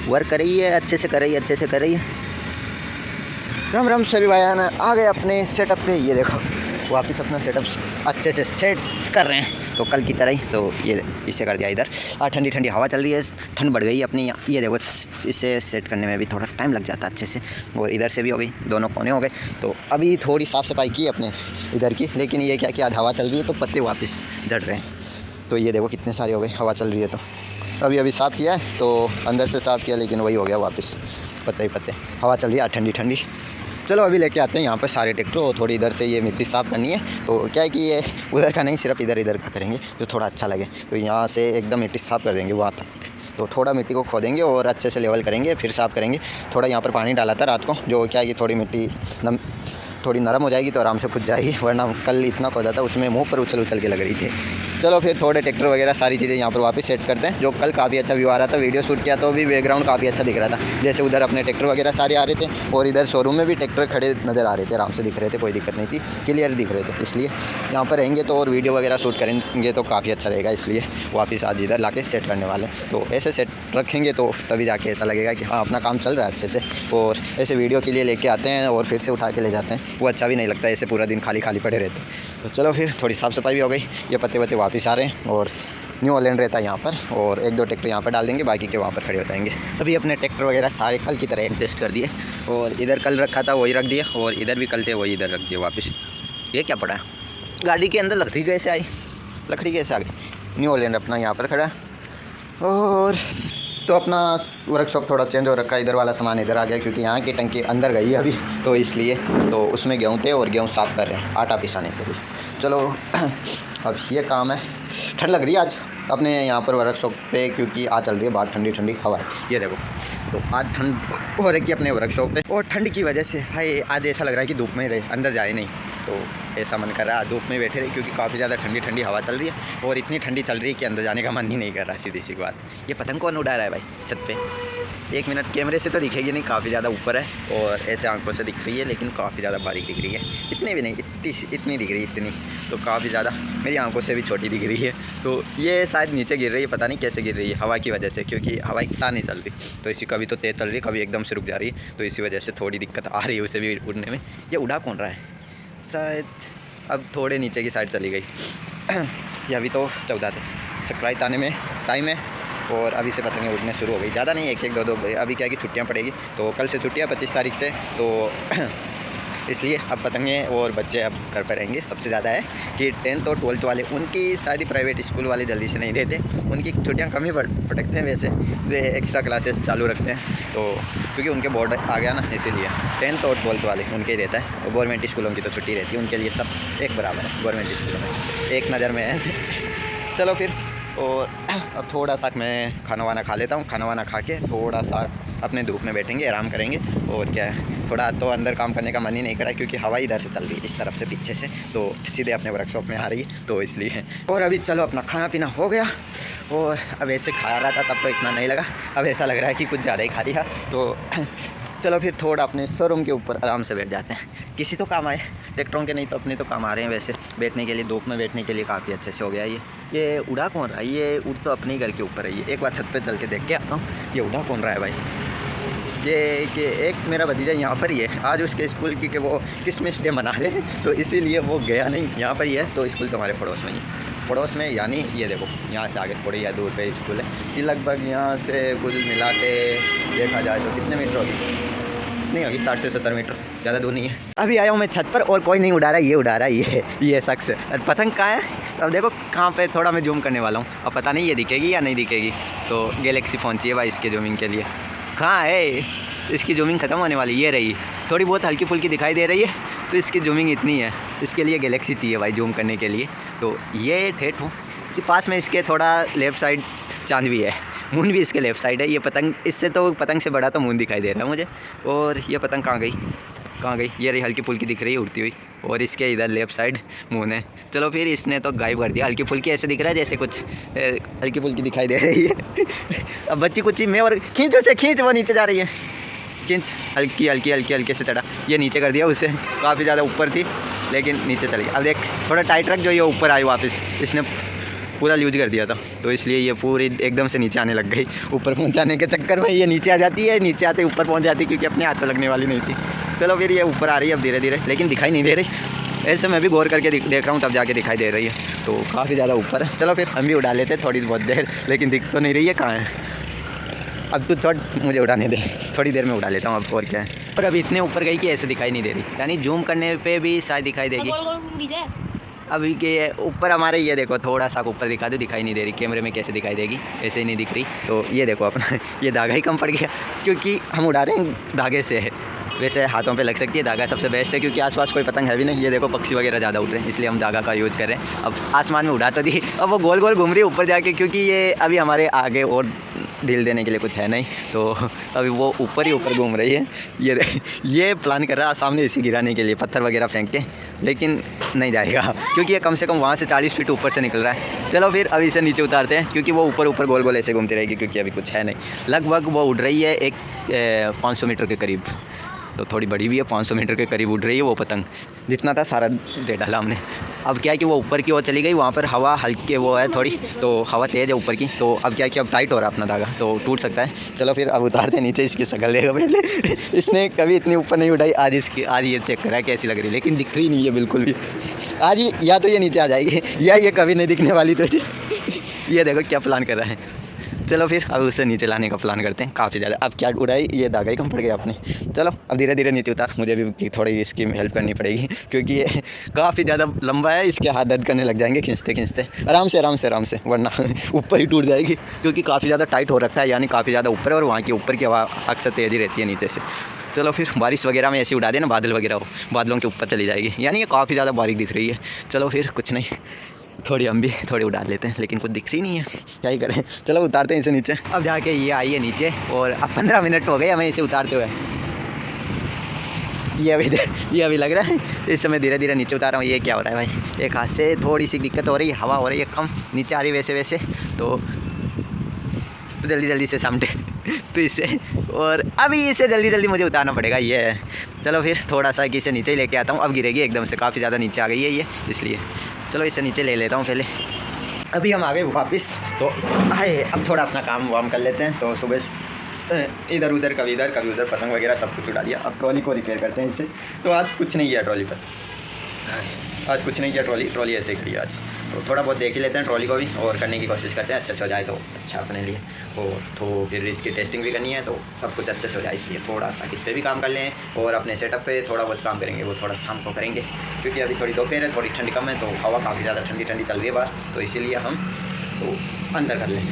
Work कर रही है, अच्छे से कर रही है, अच्छे से कर रही है। राम राम सभी भाई आ गए अपने सेटअप पे। ये देखो वापस अपना सेटअप अच्छे से सेट कर रहे हैं, तो कल की तरह ही। तो ये इससे कर दिया इधर। ठंडी ठंडी हवा चल रही है, ठंड बढ़ गई अपनी यहाँ। ये देखो इसे सेट करने में भी थोड़ा टाइम लग जाता है अच्छे से। और इधर से भी हो गई, दोनों कोने हो गए। तो अभी थोड़ी साफ़ सफाई की अपने इधर की, लेकिन ये क्या कि आज हवा चल रही है तो पत्ते वापस झड़ रहे हैं। तो ये देखो कितने सारे हो गए, हवा चल रही है। तो अभी साफ़ किया है, तो अंदर से साफ़ किया, लेकिन वही हो गया वापस पत्ते ही पत्ते। हवा चल रही है ठंडी ठंडी। चलो अभी लेके आते हैं यहाँ पर सारे ट्रैक्टर, और थोड़ी इधर से ये मिट्टी साफ़ करनी है। तो क्या है कि ये उधर का नहीं, सिर्फ इधर का करेंगे जो थोड़ा अच्छा लगे। तो यहाँ से एकदम मिट्टी साफ़ कर देंगे वहाँ तक। तो थोड़ा मिट्टी को खोदेंगे और अच्छे से लेवल करेंगे, फिर साफ़ करेंगे। थोड़ा यहाँ पर पानी डाला था रात को, जो क्या है कि थोड़ी मिट्टी थोड़ी नरम हो जाएगी तो आराम से खुद जाएगी, वरना कल इतना खोदा था उसमें मुँह पर उछल के लग रही थी। चलो फिर थोड़े ट्रैक्टर वगैरह सारी चीज़ें यहाँ पर वापस सेट करते हैं। जो कल काफ़ी अच्छा व्यू आ रहा था, वीडियो शूट किया तो भी बैकग्राउंड काफ़ी अच्छा दिख रहा था। जैसे उधर अपने ट्रैक्टर वगैरह सारे आ रहे थे, और इधर शोरूम में भी ट्रैक्टर खड़े नज़र आ रहे थे, आराम से दिख रहे थे, कोई दिक्कत नहीं थी, क्लियर दिख रहे थे। इसलिए यहाँ पर रहेंगे तो और वीडियो वगैरह शूट करेंगे तो काफ़ी अच्छा रहेगा, इसलिए वापस आज इधर ला सेट करने वाले। तो ऐसे सेट रखेंगे तो तभी जाके ऐसा लगेगा कि हाँ अपना काम चल रहा है अच्छे से। और ऐसे वीडियो के लिए लेके आते हैं और फिर से उठा के ले जाते हैं, वो अच्छा भी नहीं लगता, ऐसे पूरा दिन खाली खाली पड़े रहते। तो चलो फिर थोड़ी साफ़ सफाई भी हो गई, ये पत्ते वत्ते वापस आ रहे हैं, और न्यू ऑलैंड रहता है यहाँ पर, और एक दो ट्रैक्टर यहाँ पर डाल देंगे, बाकी के वहाँ पर खड़े हो जाएंगे। अभी अपने ट्रैक्टर वगैरह सारे कल की तरह एडजस्ट कर दिए, और इधर कल रखा था वही रख दिया, और इधर भी कल थे वही इधर रख दिए वापस। ये क्या पड़ा है गाड़ी के अंदर, लकड़ी कैसे आई, लकड़ी कैसे आ गई। न्यू ऑलैंड अपना यहाँ पर खड़ा है। और तो अपना वर्कशॉप थोड़ा चेंज हो रखा है, इधर वाला सामान इधर आ गया, क्योंकि यहाँ की टंकी अंदर गई है अभी, तो इसलिए। तो उसमें गेहूँ थे और गेहूँ साफ़ कर रहे हैं आटा पिसाने के लिए। चलो अब ये काम है। ठंड लग रही है आज अपने यहाँ पर वर्कशॉप पे, क्योंकि आज चल रही है बाहर ठंडी ठंडी हवा। ये देखो तो आज ठंड हो रही है अपने वर्कशॉप पे, और ठंड की वजह से हाय आज ऐसा लग रहा है कि धूप में रहे, अंदर जाए नहीं। तो ऐसा मन कर रहा है धूप में बैठे रहे, क्योंकि काफ़ी ज़्यादा ठंडी ठंडी हवा चल रही है, और इतनी ठंडी चल रही है कि अंदर जाने का मन ही नहीं कर रहा। सीधी सी बात। ये पतंग कौन उड़ा रहा है भाई छत पे? एक मिनट, कैमरे से तो दिखेगी नहीं, काफ़ी ज़्यादा ऊपर है, और ऐसे आंखों से दिख रही है, लेकिन काफ़ी ज़्यादा बारीक दिख रही है। इतनी भी नहीं, इतनी दिख रही है, इतनी तो काफ़ी ज़्यादा मेरी आंखों से भी छोटी दिख रही है। तो ये शायद नीचे गिर रही है, पता नहीं कैसे गिर रही है, हवा की वजह से, क्योंकि हवा एक साथ नहीं चल रही। तो इसी कभी तो तेज़ चल रही है, कभी एकदम से रुक जा रही है, तो इसी वजह से थोड़ी दिक्कत आ रही है उसे भी उड़ने में। ये उड़ा कौन रहा है? शायद अब थोड़े नीचे की साइड चली गई। ये अभी तो 14 संक्रांति आने में टाइम है, और अभी से पतंगें उड़ने शुरू हो गई। ज़्यादा नहीं, एक दो अभी क्या है कि छुट्टियाँ पड़ेगी, तो कल से छुट्टियाँ 25 तारीख से, तो इसलिए अब पतंगें और बच्चे अब घर पर रहेंगे। सबसे ज़्यादा है कि 10th और 12th वाले, उनकी शायद ही प्राइवेट स्कूल वाले जल्दी से नहीं देते, उनकी छुट्टियां कम ही पड़कते हैं वैसे, एक्स्ट्रा क्लासेस चालू रखते हैं। तो क्योंकि उनके बोर्ड आ गया ना, इसीलिए 10th और 12th वाले उनके ही रहता है। और गवर्नमेंट स्कूलों की तो छुट्टी रहती है, उनके लिए सब एक बराबर है गवर्नमेंट स्कूलों में, एक नज़र में है। चलो फिर, और अब थोड़ा सा मैं खाना वाना खा लेता हूँ। खाना वाना खा के थोड़ा सा अपने धूप में बैठेंगे, आराम करेंगे। और क्या है, थोड़ा तो अंदर काम करने का मन ही नहीं करा, क्योंकि हवा इधर से चल रही है, इस तरफ से पीछे से, तो सीधे अपने वर्कशॉप में आ रही है, तो इसलिए। और अभी चलो अपना खाना पीना हो गया, और अब ऐसे खा रहा था तब तो इतना नहीं लगा, अब ऐसा लग रहा है कि कुछ ज़्यादा ही खा लिया। तो चलो फिर थोड़ा अपने शोरूम के ऊपर आराम से बैठ जाते हैं, किसी तो काम आए, ट्रैक्टरों के नहीं तो अपने तो काम आ रहे हैं। वैसे बैठने के लिए, धूप में बैठने के लिए काफ़ी अच्छे से हो गया। ये उड़ा कौन रहा है? ये उड़ तो अपने ही घर के ऊपर है। ये एक बार छत पे चल के देख के आता हूँ, ये उड़ा कौन रहा है भाई? ये कि एक मेरा भतीजा यहाँ पर ही है, आज उसके स्कूल की कि वो क्रिसमस डे मना रहे हैं, तो इसीलिए वो गया नहीं, यहाँ पर ही है। तो स्कूल तो हमारे पड़ोस में ही, पड़ोस में, यानी ये देखो यहाँ से आगे थोड़ी या दूर पे स्कूल है। ये लगभग यहाँ से कुल मिला के देखा जाए तो कितने मीटर होगी, नहीं होगी 60 से 70 मीटर, ज़्यादा दूर नहीं है। अभी आया हूँ मैं छत पर, और कोई नहीं उड़ा रहा है, ये उड़ा रहा है, ये शख्स। पतंग कहाँ है? अब देखो कहाँ पे, थोड़ा मैं जूम करने वाला हूँ, अब पता नहीं ये दिखेगी या नहीं दिखेगी। तो गैलेक्सी पहुँची है भाई इसके जूमिंग के लिए। कहाँ है? इसकी जूमिंग ख़त्म होने वाली, ये रही, थोड़ी बहुत हल्की फुल्की दिखाई दे रही है, तो इसकी जूमिंग इतनी है, इसके लिए गैलेक्सी चाहिए भाई जूम करने के लिए। तो ये ठेठ हूँ, पास में इसके थोड़ा लेफ़्ट साइड चांद भी है, मून भी इसके लेफ़्ट साइड है। ये पतंग, इससे तो पतंग से बड़ा तो मून दिखाई दे रहा है मुझे। और ये पतंग कहाँ गई, कहाँ गई? ये रही हल्की फुल्की दिख रही है उड़ती हुई, और इसके इधर लेफ़्ट साइड मून है। चलो फिर इसने तो गायब कर दिया, हल्की फुल्की ऐसे दिख रहा है जैसे कुछ हल्की फुल्की दिखाई दे रही है। अब बच्ची कुछ मैं, और खींच उसे, खींच, वो नीचे जा रही है, खींच, हल्के से चढ़ा, ये नीचे कर दिया उसे, काफ़ी ज़्यादा ऊपर थी लेकिन नीचे चली गई। अब देख थोड़ा टाइट रख, जो ये ऊपर आई वापस, इसने पूरा लूज कर दिया था, तो इसलिए ये पूरी एकदम से नीचे आने लग गई। ऊपर पहुंचाने के चक्कर में ये नीचे आ जाती है, नीचे आते ऊपर पहुंच जाती है, क्योंकि अपने हाथ पर लगने वाली नहीं थी। चलो फिर ये ऊपर आ रही है अब धीरे धीरे, लेकिन दिखाई नहीं दे रही। ऐसे मैं भी गौर करके देख रहा हूँ, तब जाके दिखाई दे रही है, तो काफ़ी ज़्यादा ऊपर है। चलो फिर हम भी उड़ा लेते थोड़ी बहुत देर, लेकिन दिख तो नहीं रही है कहाँ है। अब तो चट मुझे उड़ाने दे, थोड़ी देर में उड़ा लेता हूँ अब, और क्या है। पर अभी इतने ऊपर गई कि ऐसे दिखाई नहीं दे रही, यानी जूम करने पे भी शायद दिखाई देगी। अभी के ऊपर हमारे ये देखो, थोड़ा सा ऊपर दिखा दो, दिखाई नहीं दे रही। कैमरे में कैसे दिखाई देगी, ऐसे ही नहीं दिख रही। तो ये देखो अपना ये धागा ही कम पड़ गया, क्योंकि हम उड़ा रहे हैं धागे से है। वैसे हाथों पे लग सकती है, धागा सबसे बेस्ट है, क्योंकि आसपास कोई पतंग है भी नहीं। ये देखो पक्षी वगैरह ज़्यादा उड़ रहे हैं, इसलिए हम धागा का यूज़ कर रहे हैं। अब आसमान में उड़ा तो दी, अब वो गोल गोल घूम रही है ऊपर जाके, क्योंकि ये अभी हमारे आगे और ढील देने के लिए कुछ है नहीं, तो अभी वो ऊपर ही ऊपर घूम रही है। ये प्लान कर रहा है सामने इसी गिराने के लिए, पत्थर वगैरह फेंक के, लेकिन नहीं जाएगा, क्योंकि ये कम से कम वहाँ से 40 फीट ऊपर से निकल रहा है। चलो फिर अभी इसे नीचे उतारते हैं, क्योंकि वो ऊपर ऊपर गोल गोल ऐसे घूमती रहेगी, क्योंकि अभी कुछ है नहीं। लगभग वो उड़ रही है 500 मीटर के करीब, तो थोड़ी बड़ी भी है, 500 मीटर के करीब उड़ रही है वो पतंग। जितना था सारा दे डाला हमने। अब क्या है कि वो ऊपर की ओर चली गई, वहाँ पर हवा हल्के वो है थोड़ी, तो हवा तेज़ है ऊपर की, तो अब क्या है कि अब टाइट हो रहा है अपना धागा, तो टूट सकता है। चलो फिर अब उतारते नीचे, इसकी शक्ल देखो पहले इसने कभी इतनी ऊपर नहीं उठाई, आज ये चेक करा कैसी लग रही है, लेकिन दिख रही नहीं है बिल्कुल भी। आज या तो ये नीचे आ जाएगी, या ये कभी नहीं दिखने वाली। तो ये देखो क्या प्लान कर रहा है। चलो फिर अब उसे नीचे लाने का प्लान करते हैं। काफ़ी ज़्यादा अब क्या उड़ाई, ये धागा ही कम पड़ गया अपने। चलो अब धीरे धीरे नीचे उतार, मुझे भी थोड़ी इसकी हेल्प करनी पड़ेगी, क्योंकि ये काफ़ी ज़्यादा लंबा है, इसके हाथ दर्द करने लग जाएंगे खींचते खींचते। आराम से, वरना ऊपर ही टूट जाएगी, क्योंकि काफ़ी ज़्यादा टाइट हो रखा है, यानी काफ़ी ज़्यादा ऊपर है, और वहाँ की ऊपर की हवा अक्सर तेज़ ही रहती है नीचे से। चलो फिर बारिश वगैरह में ऐसे उड़ा देना, बादल वगैरह हो, बादलों के ऊपर चली जाएगी, यानी ये काफ़ी ज़्यादा बारीक दिख रही है। चलो फिर कुछ नहीं, थोड़ी हम भी थोड़ी उड़ा लेते हैं, लेकिन कुछ दिख रही नहीं है, क्या ही करें। चलो उतारते हैं इसे नीचे। अब जाके ये आई है नीचे, और अब 15 मिनट हो गए हमें इसे उतारते हुए। ये अभी लग रहा है इस समय धीरे धीरे नीचे उतार रहा हूँ। ये क्या हो रहा है भाई, एक हाथ से थोड़ी सी दिक्कत हो रही है, हवा हो रही है कम, नीचे आ रही वैसे तो जल्दी से सामने तो इसे, और अभी इसे जल्दी मुझे उतारना पड़ेगा। ये है, चलो फिर थोड़ा सा कि इसे नीचे ही लेके आता हूँ। अब गिरेगी एकदम से, काफ़ी ज़्यादा नीचे आ गई है ये, इसलिए चलो इसे नीचे ले लेता हूँ पहले। अभी हम आ गए वापस, तो आए अब थोड़ा अपना काम वाम कर लेते हैं। तो सुबह इधर उधर कभी उधर पतंग वगैरह सब कुछ उड़ा दिया। अब ट्रॉली को रिपेयर करते हैं इससे। तो आज कुछ नहीं किया ट्रॉली पर, आज कुछ नहीं किया, ट्रॉली ऐसे ही खड़ी आज। तो थोड़ा बहुत देख ही लेते हैं ट्रॉली को भी, और करने की कोशिश करते हैं अच्छे से हो जाए तो अच्छा अपने लिए। और तो फिर इसकी टेस्टिंग भी करनी है, तो सब कुछ अच्छे से हो जाए, इसलिए थोड़ा सा इस पर भी काम कर लें, और अपने सेटअप पे थोड़ा बहुत काम करेंगे, वो थोड़ा शाम को करेंगे, क्योंकि अभी थोड़ी दोपहर है, थोड़ी ठंडी कम है, तो हवा काफ़ी ज़्यादा ठंडी चल रही है बाहर, तो इसीलिए हम तो अंदर कर लें।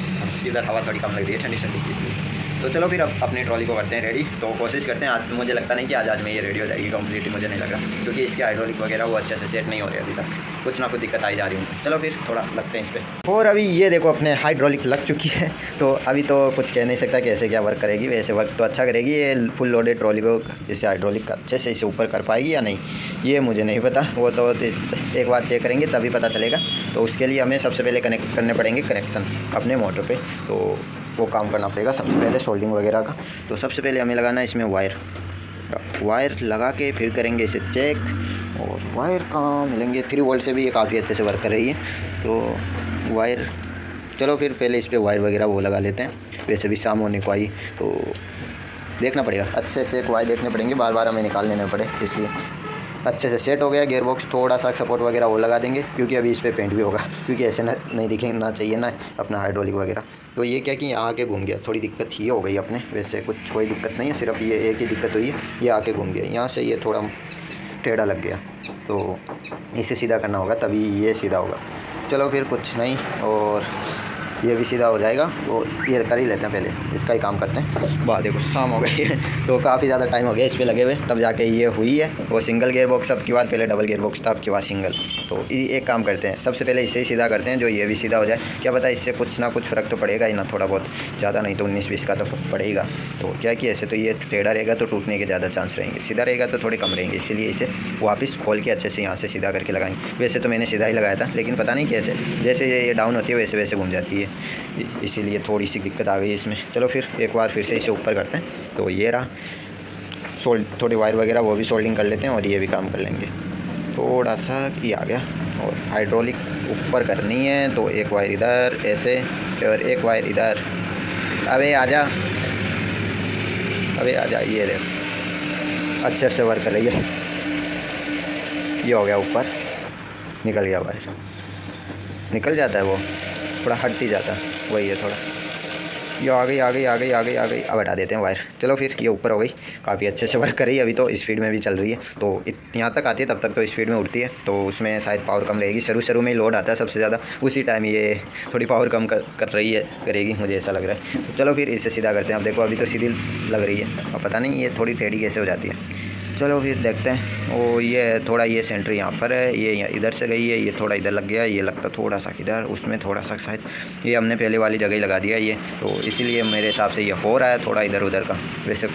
इधर हवा थोड़ी कम लग रही है ठंडी, इसलिए। तो चलो फिर अब अपनी ट्रॉली को करते हैं रेडी। तो कोशिश करते हैं आज, मुझे लगता नहीं कि आज में ये रेडी हो जाएगी कंप्लीटली, मुझे नहीं लगा, क्योंकि इसके हाइड्रोलिक वगैरह वो अच्छे से सेट नहीं हो रहे अभी तक, कुछ ना कुछ दिक्कत आई जा रही है। चलो फिर थोड़ा लगते हैं इस पर। और अभी ये देखो अपने हाइड्रोलिक लग चुकी है, तो अभी तो कुछ कह नहीं सकता कैसे क्या वर्क करेगी। वैसे वर्क तो अच्छा करेगी ये फुल लोडेड ट्रॉली को, इसे हाइड्रोलिक अच्छे से इसे ऊपर कर पाएगी या नहीं, ये मुझे नहीं पता, वो तो एक बार चेक करेंगे तभी पता चलेगा। तो उसके लिए हमें सबसे पहले कनेक्ट करने पड़ेंगे कनेक्शन अपने मोटर पे, तो वो काम करना पड़ेगा सबसे पहले सोल्डिंग वगैरह का। तो सबसे पहले हमें लगाना है इसमें वायर लगा के फिर करेंगे इसे चेक। और वायर कहाँ मिलेंगे, 3 वोल्ट से भी ये काफ़ी अच्छे से वर्क कर रही है। तो वायर, चलो फिर पहले इस पर वायर वगैरह वो लगा लेते हैं। वैसे भी शाम होने को आई, तो देखना पड़ेगा अच्छे से, एक वायर देखने पड़ेंगे, बार हमें निकाल लेने पड़े, इसलिए अच्छे से सेट हो गया। गियर बॉक्स थोड़ा सा सपोर्ट वगैरह वो लगा देंगे, क्योंकि अभी इस पर पेंट भी होगा, क्योंकि ऐसे नहीं दिखेंगे ना चाहिए ना अपना हाइड्रोलिक वगैरह। तो ये क्या कि यहाँ आके घूम गया, थोड़ी दिक्कत ही हो गई अपने, वैसे कुछ कोई दिक्कत नहीं है, सिर्फ ये एक ही दिक्कत हुई है, ये आके घूम गया यहाँ से, ये थोड़ा टेढ़ा लग गया, तो इसे सीधा करना होगा तभी ये सीधा होगा। चलो फिर कुछ नहीं, और ये भी सीधा हो जाएगा, तो ये कर ही लेते हैं, पहले इसका ही काम करते हैं। बाहर देखो शाम हो गई है, तो काफ़ी ज़्यादा टाइम हो गया इस पर लगे हुए, तब जाके ये हुई है। वो सिंगल गियर बॉक्स अब की बार, पहले डबल गियर बॉक्स था, अब की बार सिंगल। तो एक काम करते हैं, सबसे पहले इसे ही सीधा करते हैं, जो ये भी सीधा हो जाए। क्या पता इससे कुछ ना कुछ फ़र्क तो पड़ेगा ही ना, थोड़ा बहुत, ज़्यादा नहीं तो 19-20 का तो पड़ेगा। तो क्या कि ऐसे तो ये टेढ़ा रहेगा तो टूटने के ज़्यादा चांस रहेंगे, सीधा रहेगा तो थोड़े कम रहेंगे, इसलिए इसे वापस खोल के अच्छे से यहाँ से सीधा करके लगाएंगे। वैसे तो मैंने सीधा ही लगाया था, लेकिन पता नहीं कैसे, जैसे ये डाउन होती है वैसे घूम जाती है, इसीलिए थोड़ी सी दिक्कत आ गई इसमें। चलो फिर एक बार फिर से इसे ऊपर करते हैं। तो ये रहा थोड़ी वायर वगैरह वो भी सोल्डिंग कर लेते हैं, और ये भी काम कर लेंगे। थोड़ा सा ये आ गया। और हाइड्रोलिक ऊपर करनी है तो एक वायर इधर ऐसे और एक वायर इधर। अबे आजा, अबे आजा, ये देख अच्छे से वर्क कर रही है। ये हो गया ऊपर, निकल गया वायर, निकल जाता है वो, थोड़ा हट ही जाता है, वही है थोड़ा। ये आ गई आ गई आ गई आ गई आ गई। अब हटा देते हैं वायर। चलो फिर ये ऊपर हो गई, काफ़ी अच्छे से वर्क कर रही है। अभी तो स्पीड में भी चल रही है, तो यहाँ तक आती है तब तक तो स्पीड में उड़ती है, तो उसमें शायद पावर कम रहेगी। शुरू में ही लोड आता है सबसे ज़्यादा, उसी टाइम ये थोड़ी पावर कम कर रही है, करेगी, मुझे ऐसा लग रहा है। तो चलो फिर इसे सीधा करते हैं। अब देखो अभी तो सीधी लग रही है, अब पता नहीं ये थोड़ी टेढ़ी कैसे हो जाती है। चलो फिर देखते हैं। ओ ये थोड़ा ये सेंटर यहाँ पर है, ये इधर से गई है, ये थोड़ा इधर लग गया, ये लगता थोड़ा सा इधर, उसमें थोड़ा सा शायद ये हमने पहले वाली जगह ही लगा दिया ये, तो इसीलिए मेरे हिसाब से ये हो रहा है थोड़ा इधर उधर का। वैसे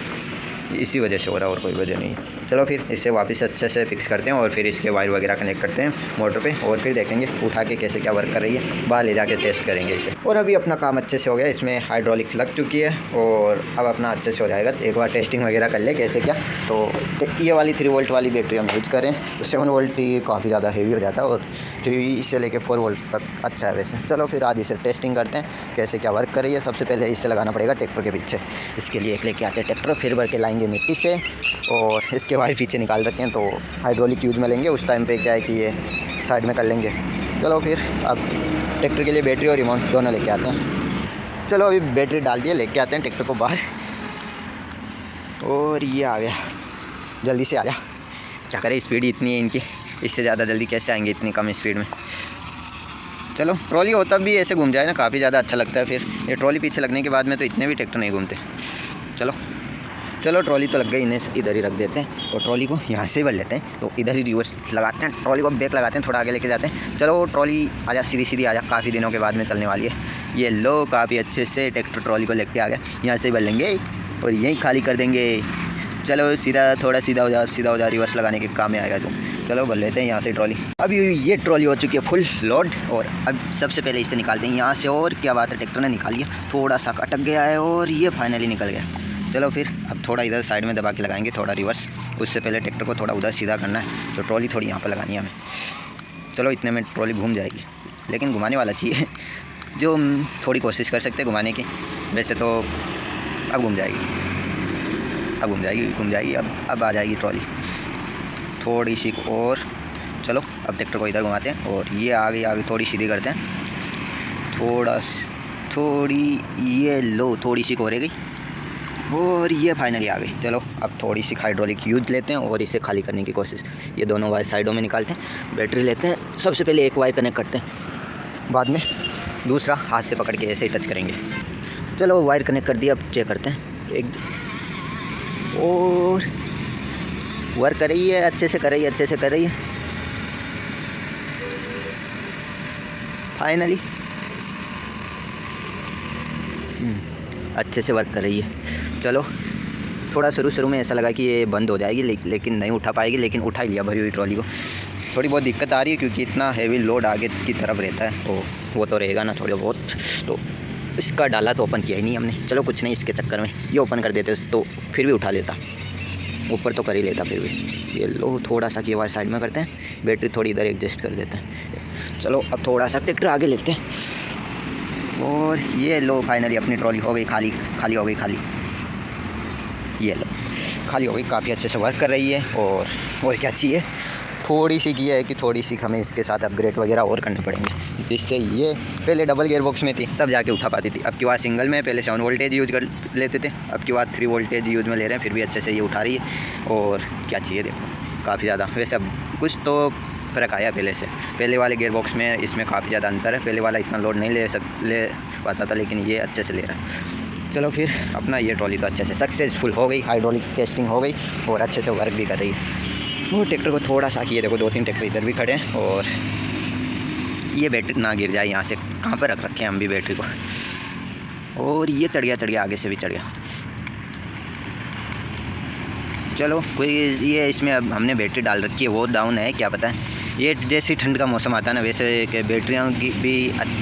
इसी वजह से हो रहा है और कोई वजह नहीं। चलो फिर इसे वापस अच्छे से फिक्स करते हैं और फिर इसके वायर वगैरह कनेक्ट करते हैं मोटर पे, और फिर देखेंगे उठा के कैसे क्या वर्क कर रही है, बाहर ले जाके टेस्ट करेंगे इसे। और अभी अपना काम अच्छे से हो गया, इसमें हाइड्रोलिक लग चुकी है और अब अपना अच्छे से हो जाएगा। एक बार टेस्टिंग वगैरह कर ले कैसे क्या। तो ये वाली 3 वोल्ट वाली बैटरी हम यूज करें तो 7 वोल्ट ही काफ़ी ज़्यादा हेवी हो जाता है, और 3 से लेके 4 वोल्ट तक अच्छा है वैसे। चलो फिर आज इसे टेस्टिंग करते हैं कैसे क्या वर्क कर रही है। सबसे पहले इसे लगाना पड़ेगा ट्रैक्टर के पीछे, इसके लिए एक लेके आते हैं ट्रैक्टर, फिर भर के लाएंगे मिट्टी से, और इसके वायर पीछे निकाल रखे हैं, तो हाइड्रोलिक यूज में लेंगे। उस टाइम पे क्या है कि ये साइड में कर लेंगे। चलो फिर अब ट्रैक्टर के लिए बैटरी और रिमोट दोनों लेके आते हैं। चलो अभी बैटरी डाल दिए, लेके आते हैं ट्रैक्टर को बाहर। और ये आ गया, जल्दी से आ जा। क्या करें, स्पीड इतनी है इनकी, इससे ज़्यादा जल्दी कैसे आएंगे इतनी कम स्पीड में। चलो ट्रॉली हो तब भी ऐसे घूम जाए ना, काफ़ी ज़्यादा अच्छा लगता है। फिर ये ट्रॉली पीछे लगने के बाद में तो इतने भी ट्रैक्टर नहीं घूमते। चलो ट्रॉली तो लग गई, इन्हें इधर ही रख देते हैं और ट्रॉली को यहाँ से भर लेते हैं। तो इधर ही रिवर्स लगाते हैं, ट्रॉली को ब्रेक लगाते हैं, थोड़ा आगे लेके जाते हैं। चलो ट्रॉली आजा, सीधी सीधी आजा, काफ़ी दिनों के बाद में चलने वाली है। ये लो काफ़ी अच्छे से ट्रैक्टर ट्रॉली को लेके आ गया, यहाँ से भर लेंगे और यहीं खाली कर देंगे। चलो सीधा, थोड़ा सीधा हो जा, रिवर्स लगाने के काम में आएगा। तो चलो भर लेते हैं यहाँ से ट्रॉली। अभी ये ट्रॉली हो चुकी है फुल लोड, और अब सबसे पहले इसे निकालते हैं यहाँ से। और क्या बात है, ट्रैक्टर ने निकाल लिया, थोड़ा सा अटक गया है और ये फाइनली निकल गया। चलो फिर अब थोड़ा इधर साइड में दबा के लगाएंगे, थोड़ा रिवर्स। उससे पहले ट्रैक्टर को थोड़ा उधर सीधा करना है, तो ट्रॉली थोड़ी यहाँ पर लगानी है हमें। चलो इतने में ट्रॉली घूम जाएगी, लेकिन घुमाने वाला चाहिए, जो हम थोड़ी कोशिश कर सकते हैं घुमाने की। वैसे तो अब घूम जाएगी, अब आ जाएगी ट्रॉली थोड़ी सी और। चलो अब ट्रैक्टर को इधर घुमाते हैं और ये आगे थोड़ी सीधी करते हैं, थोड़ी ये लो, थोड़ी सी कोरे गई और ये फाइनली आ गई। चलो अब थोड़ी सी हाइड्रोलिक यूज लेते हैं और इसे खाली करने की कोशिश। ये दोनों वायर साइडों में निकालते हैं, बैटरी लेते हैं। सबसे पहले एक वायर कनेक्ट करते हैं, बाद में दूसरा हाथ से पकड़ के ऐसे ही टच करेंगे। चलो वायर कनेक्ट कर दिया, अब चेक करते हैं एक और वर्क कर रही है, अच्छे से कर रही है फाइनली। अच्छे से वर्क कर रही है। चलो थोड़ा शुरू में ऐसा लगा कि ये बंद हो जाएगी, लेकिन नहीं उठा पाएगी, लेकिन उठा ही लिया भरी हुई ट्रॉली को। थोड़ी बहुत दिक्कत आ रही है क्योंकि इतना हैवी लोड आगे की तरफ रहता है, तो वो तो रहेगा ना थोड़ा बहुत। तो इसका डाला तो ओपन किया ही नहीं हमने। चलो कुछ नहीं, इसके चक्कर में ये ओपन कर देते तो फिर भी उठा लेता, ऊपर तो कर ही लेता फिर भी। ये लो थोड़ा सा की वायर साइड में करते हैं, बैटरी थोड़ी इधर एडजस्ट कर देते हैं। चलो अब थोड़ा सा ट्रैक्टर आगे लेते हैं और ये लो फाइनली अपनी ट्रॉली हो गई खाली हो गई। ये लो खाली हो गई, काफ़ी अच्छे से वर्क कर रही है। और क्या चाहिए, थोड़ी सी की है कि थोड़ी सी हमें इसके साथ अपग्रेड वगैरह और करने पड़ेंगे, जिससे ये पहले डबल गियर बॉक्स में थी तब जाके उठा पाती थी। अब की बात सिंगल में, पहले 7 वोल्टेज यूज कर लेते थे, अब की बात 3 वोल्टेज यूज में ले रहे हैं, फिर भी अच्छे से ये उठा रही है। और क्या चाहिए, देखो काफ़ी ज़्यादा। वैसे अब कुछ तो फ़र्क आया पहले से, पहले वाले गियर बॉक्स में इसमें काफ़ी ज़्यादा अंतर है। पहले वाला इतना लोड नहीं ले पाता था, लेकिन ये अच्छे से ले रहा है। चलो फिर अपना ये ट्रॉली तो अच्छे से सक्सेसफुल हो गई, हाइड्रोलिक टेस्टिंग हो गई और अच्छे से वर्क भी कर रही है। वो ट्रैक्टर को थोड़ा सा किए, देखो 2-3 ट्रैक्टर इधर भी खड़े हैं। और ये बैटरी ना गिर जाए, यहाँ से कहाँ पर रख रखे हैं हम भी बैटरी को। और ये चढ़ गया, आगे से भी चढ़ गया। चलो कोई ये इसमें अब हमने बैटरी डाल रखी है, वो डाउन है, क्या पता है। ये जैसी ठंड का मौसम आता है ना, वैसे कि बैटरियों की भी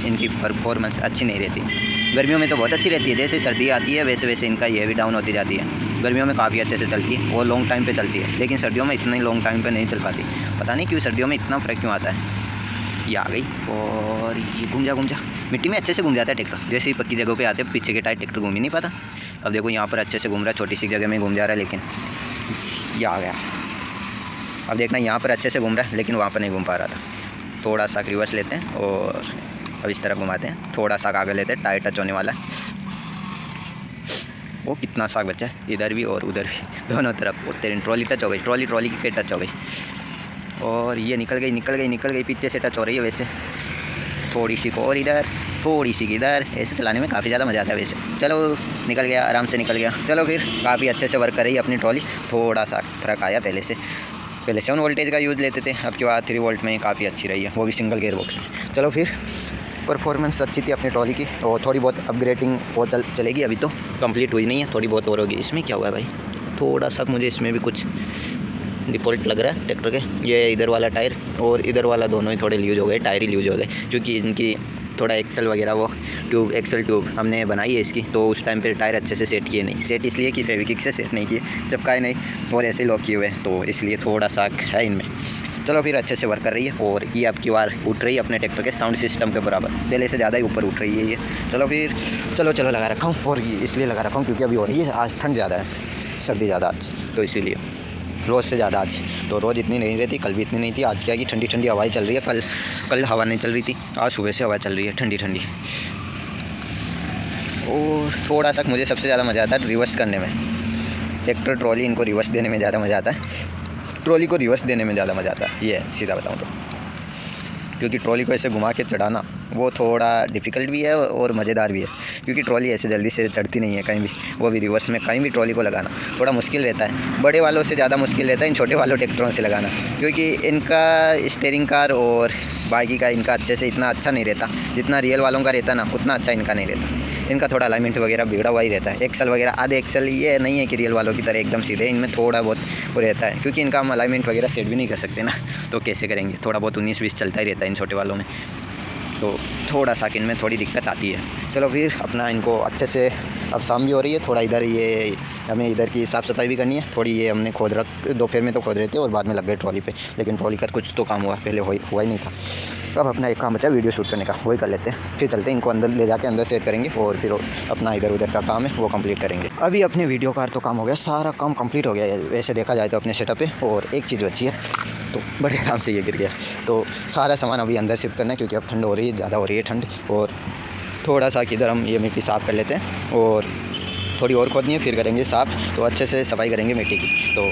इनकी परफॉर्मेंस अच्छी नहीं रहती। गर्मियों में तो बहुत अच्छी रहती है, जैसे सर्दी आती है वैसे वैसे इनका ये भी डाउन होती जाती है। गर्मियों में काफ़ी अच्छे से चलती है और लॉन्ग टाइम पे चलती है, लेकिन सर्दियों में इतनी लॉन्ग टाइम पे नहीं चल पाती। पता नहीं क्यों सर्दियों में इतना फ़र्क क्यों आता है। ये आ गई और ये घूम जा मिट्टी में अच्छे से घूम जाता है ट्रैक्टर। जैसे ही पक्की जगह पे आते हैं पीछे के टायर ट्रैक्टर घूम ही नहीं पाता। अब देखो यहाँ पर अच्छे से घूम रहा है, छोटी सी जगह में घूम जा रहा है, लेकिन ये आ गया। अब देखना यहाँ पर अच्छे से घूम रहा है, लेकिन वहाँ पर नहीं घूम पा रहा था। थोड़ा सा रिवर्स लेते हैं और अब इस तरह घुमाते हैं, थोड़ा सा आगे लेते हैं, टायर टच होने वाला है। वो कितना साग बचा है, इधर भी और उधर भी, दोनों तरफ। और तेरी ट्रॉली टच हो गई, ट्रॉली की टच हो गई और ये निकल गई, पीछे से टच हो रही है। वैसे थोड़ी सी को और इधर, थोड़ी सी इधर, ऐसे चलाने में काफ़ी ज़्यादा मज़ा आता है। वैसे चलो निकल गया, आराम से निकल गया। चलो फिर काफ़ी अच्छे से वर्क कर रही है अपनी ट्रॉली। थोड़ा सा फ़र्क आया पहले से 7 वोल्टेज का यूज़ लेते थे, अब के बाद 3 वोल्ट में काफ़ी अच्छी रही है, वो भी सिंगल गेयर बॉक्स में। चलो फिर परफॉर्मेंस अच्छी थी अपनी ट्रॉली की, और थोड़ी बहुत अपग्रेडिंग वो चलेगी। अभी तो कंप्लीट हुई नहीं है, थोड़ी बहुत और होगी। इसमें क्या हुआ है भाई, थोड़ा सा मुझे इसमें भी कुछ डिफ़ॉल्ट लग रहा है ट्रैक्टर के। ये इधर वाला टायर और इधर वाला दोनों ही थोड़े ल्यूज हो गए, टायर ही ल्यूज हो गए, क्योंकि इनकी थोड़ा एक्सल वगैरह वो एक्सल ट्यूब हमने बनाई है इसकी, तो उस टाइम पे टायर अच्छे से सेट किए नहीं। सेट इसलिए कि फेविक्विक से सेट नहीं किए, चिपकाए नहीं और ऐसे लॉक किए हुए, तो इसलिए थोड़ा सा है इनमें। चलो फिर अच्छे से वर्क कर रही है और ये अब की बार उठ रही है अपने ट्रैक्टर के साउंड सिस्टम के बराबर, पहले से ज़्यादा ही ऊपर उठ रही है ये। चलो फिर चलो लगा रखा हूँ, और ये इसलिए लगा रखा हूँ क्योंकि अभी हो रही है, आज ठंड ज़्यादा है, सर्दी ज़्यादा आज, तो इसीलिए रोज़ से ज़्यादा आज। तो रोज़ इतनी नहीं रहती, कल भी इतनी नहीं थी। आज क्या कि ठंडी हवाएं चल रही है, कल हवा नहीं चल रही थी, आज सुबह से हवा चल रही है ठंडी। और थोड़ा सा मुझे सबसे ज़्यादा मज़ा आता है रिवर्स करने में। ट्रैक्टर ट्रॉली इनको रिवर्स देने में ज़्यादा मज़ा आता है, ट्रॉली को रिवर्स देने में ज़्यादा मज़ा आता है, ये सीधा बताऊँ तो। क्योंकि ट्रॉली को ऐसे घुमा के चढ़ाना वो थोड़ा डिफ़िकल्ट भी है और मज़ेदार भी है, क्योंकि ट्रॉली ऐसे जल्दी से चढ़ती नहीं है कहीं भी, वो भी रिवर्स में कहीं भी ट्रॉली को लगाना थोड़ा मुश्किल रहता है। बड़े वालों से ज़्यादा मुश्किल रहता है इन छोटे वालों ट्रैक्टरों से लगाना, क्योंकि इनका स्टीयरिंग कार और बाकी का इनका अच्छे से इतना अच्छा नहीं रहता, जितना रियल वालों का रहता ना उतना अच्छा इनका नहीं रहता। इनका थोड़ा अलाइनमेंट वगैरह बिगड़ा हुआ ही रहता है, एक्सल वगैरह आधे एक्सल, ये नहीं है कि रियल वालों की तरह एकदम सीधे, इनमें थोड़ा बहुत वो रहता है, क्योंकि इनका हम अलाइनमेंट वगैरह सेट भी नहीं कर सकते ना, तो कैसे करेंगे। थोड़ा बहुत 19-20 चलता ही रहता है इन छोटे वालों में, तो थोड़ा सा इनमें थोड़ी दिक्कत आती है। चलो फिर अपना इनको अच्छे से, अब शाम भी हो रही है, थोड़ा इधर ये हमें इधर की साफ़ सफाई भी करनी है थोड़ी। ये हमने खोद दोपहर में तो खोद रहे थे और बाद में लग गए ट्रॉली पे, लेकिन ट्रॉली का कुछ तो काम हुआ, पहले हुआ ही नहीं था। अब अपना एक काम बचा वीडियो शूट करने का, वही कर लेते हैं, फिर चलते हैं इनको अंदर ले जाके अंदर सेट करेंगे और फिर अपना इधर उधर का काम है वो कंप्लीट करेंगे। अभी अपने वीडियो का तो काम हो गया, सारा काम कंप्लीट हो गया है वैसे देखा जाए तो अपने सेटअप पे, और एक चीज़ बची है, तो बड़े आराम से ये गिर गया। तो सारा सामान अभी अंदर शिफ्ट करना है, क्योंकि अब ठंड हो रही है, ज़्यादा हो रही है ठंड, और थोड़ा सा किधर हम ये मिट्टी साफ़ कर लेते हैं और थोड़ी और खोदनी है, फिर करेंगे साफ़, तो अच्छे से सफाई करेंगे मिट्टी की। तो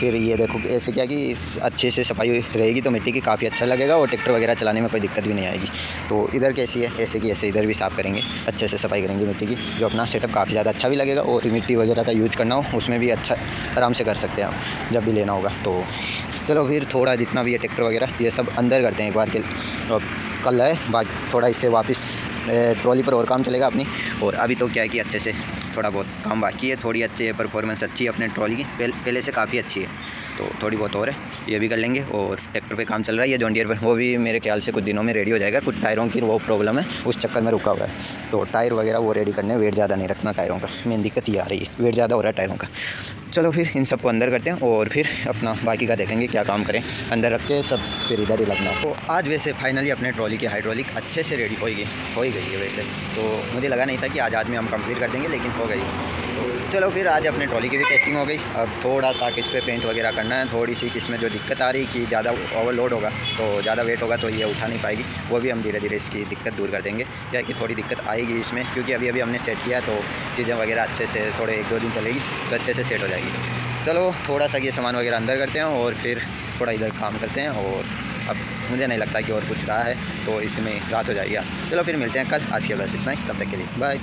फिर ये देखो ऐसे क्या कि अच्छे से सफाई रहेगी तो मिट्टी की काफ़ी अच्छा लगेगा और ट्रैक्टर वगैरह चलाने में कोई दिक्कत भी नहीं आएगी। तो इधर कैसी है, ऐसे की ऐसे इधर भी साफ़ करेंगे, अच्छे से सफाई करेंगे मिट्टी की, जो अपना सेटअप काफ़ी ज़्यादा अच्छा भी लगेगा, और मिट्टी वगैरह का यूज करना हो उसमें भी अच्छा आराम से कर सकते हैं आप जब भी लेना होगा। तो चलो फिर थोड़ा जितना भी है ट्रैक्टर वगैरह ये सब अंदर करते हैं एक बार के, और कल है बाकी थोड़ा इससे वापस ट्रॉली पर और काम चलेगा अपनी। और अभी तो क्या है कि अच्छे से थोड़ा बहुत काम बाकी है, थोड़ी अच्छी परफॉर्मेंस अच्छी है अपने ट्रॉली की, पहले से काफ़ी अच्छी है, तो थोड़ी बहुत और है, ये भी कर लेंगे। और ट्रैक्टर पे काम चल रहा है ये जॉन डियर पर, वो भी मेरे ख्याल से कुछ दिनों में रेडी हो जाएगा। कुछ टायरों की वो प्रॉब्लम है, उस चक्कर में रुका हुआ है, तो टायर वगैरह वो रेडी करने, वेट ज़्यादा नहीं रखना टायरों का, मेन दिक्कत ये आ रही है, वेट ज़्यादा हो रहा है टायरों का। चलो फिर इन सबको अंदर करते हैं और फिर अपना बाकी का देखेंगे क्या काम करें, अंदर रख के सब फिर इधर ही लगना है। तो आज वैसे फाइनली अपने ट्रॉली की हाइड्रोलिक अच्छे से रेडी हो ही गई है वैसे, तो मुझे लगा नहीं था कि आज में हम कंप्लीट कर देंगे, लेकिन हो गई। तो चलो फिर आज अपने ट्रॉली की भी टेस्टिंग हो गई। अब थोड़ा सा किस पे पेंट वगैरह करना है, थोड़ी सी किस में जो दिक्कत आ रही कि ज़्यादा ओवरलोड होगा तो ज़्यादा वेट होगा तो ये उठा नहीं पाएगी, वो भी हम धीरे धीरे इसकी दिक्कत दूर कर देंगे। क्या है कि थोड़ी दिक्कत आएगी इसमें, क्योंकि अभी हमने सेट किया तो चीज़ें वगैरह अच्छे से थोड़े 1-2 दिन चलेगी तो अच्छे से सेट हो जाएगी। चलो थोड़ा सा ये सामान वगैरह अंदर करते हैं और फिर थोड़ा इधर काम करते हैं, और अब मुझे नहीं लगता कि और कुछ रहा है, तो इसमें रात हो जाएगी। चलो फिर मिलते हैं कल, आज के बस इतना ही, तब तक के लिए बाय।